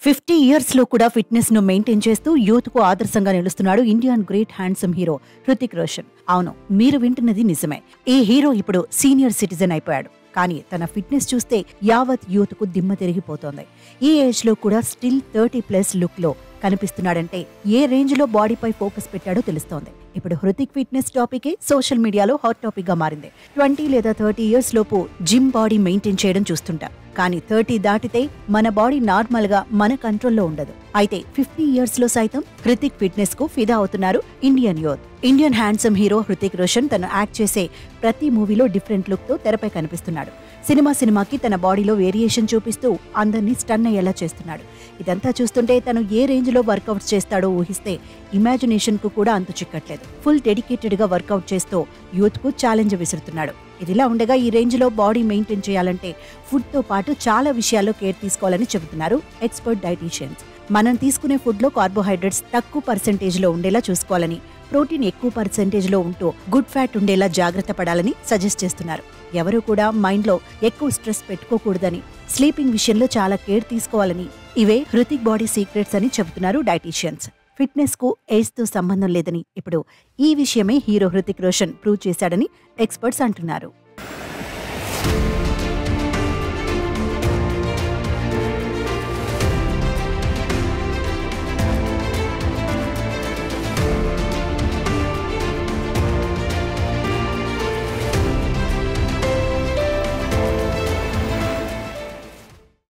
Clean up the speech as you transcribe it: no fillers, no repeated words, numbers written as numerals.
50 years లో కూడా fitness ను మెయింటైన్ చేస్తూ యూత్ కు ఆదర్శంగా నిలుస్తున్నాడు Indian great handsome hero Hrithik Roshan. అవును, మీరు వింటున్నది నిజమే. ఈ హీరో ఇప్పుడు సీనియర్ సిటిజన్ అయిపోయాడు. కానీ తన ఫిట్నెస్ చూస్తే యావత్ యూత్ కు దిమ్మ తిరిగిపోతోంది. ఈ ఏజ్ లో కూడా స్టిల్ 30+ లుక్ లో కనిపిస్తున్నాడంటే ఏ రేంజ్ లో బాడీపై ఫోకస్ పెట్టాడో తెలుస్తోంది. ఇప్పుడు హృతిక్ ఫిట్నెస్ టాపికే సోషల్ మీడియాలో హాట్ టాపిక్ గా మారింది. 20 లేదా 30 ఇయర్స్ లోపు జిమ్ బాడీ మెయింటైన్ చేయడం చూస్తుంటాం. కానీ 30 దాటితే మన బాడీ నార్మల్ గా మన కంట్రోల్లో ఉండదు. అయితే 50 ఇయర్స్ లో సైతం హృతిక్ ఫిట్నెస్ కు ఫిదా అవుతున్నారు Indian youth. Indian handsome hero Hrithik Roshan తను యాక్ట్ చేసే ప్రతి మూవీలో డిఫరెంట్ లుక్ తో తెరపై కనిపిస్తున్నాడు. సినిమాకి తన బాడీలో వేరియేషన్ చూపిస్తూ అందరినీ స్టన్ అయ్యేలా చేస్తున్నాడు. ఇదంతా చూస్తుంటే తను ఏ రేంజ్ లో వర్కౌట్స్ చేస్తాడో ఊహిస్తే ఇమాజినేషన్ కు కూడా అంతు చిక్కట్లేదు. ఫుల్ డెడికేటెడ్ గా వర్కౌట్ చేస్తూ యూత్ కు ఛాలెంజ్ విసురుతున్నాడు. ఇదిలా ఉండగా ఈ రేంజ్ లో బాడీ మెయింటైన్ చేయాలంటే ఫుడ్ తో పాటు చాలా విషయాల్లో కేర్ తీసుకోవాలని చెబుతున్నారు ఎక్స్పర్ట్ డైటీషియన్స్. మనం తీసుకునే ఫుడ్ లో కార్బోహైడ్రేట్స్ తక్కువ పర్సెంటేజ్ లో ఉండేలా చూసుకోవాలని, ప్రోటీన్ ఎక్కువ పర్సెంటేజ్ లో ఉంటూ గుడ్ ఫ్యాట్ ఉండేలా జాగ్రత్త పడాలని సజెస్ట్ చేస్తున్నారు. ఎవరూ కూడా మైండ్ లో ఎక్కువ స్ట్రెస్ పెట్టుకోకూడదని, స్లీపింగ్ విషయంలో చాలా కేర్ తీసుకోవాలని, ఇవే హృతిక్ బాడీ సీక్రెట్స్ అని చెబుతున్నారు డైటీషియన్స్. ఫిట్నెస్ కు ఏజ్ తో సంబంధం లేదని ఇప్పుడు ఈ విషయమే హీరో హృతిక్ రోషన్ ప్రూవ్ చేశాడని ఎక్స్పర్ట్స్ అంటున్నారు.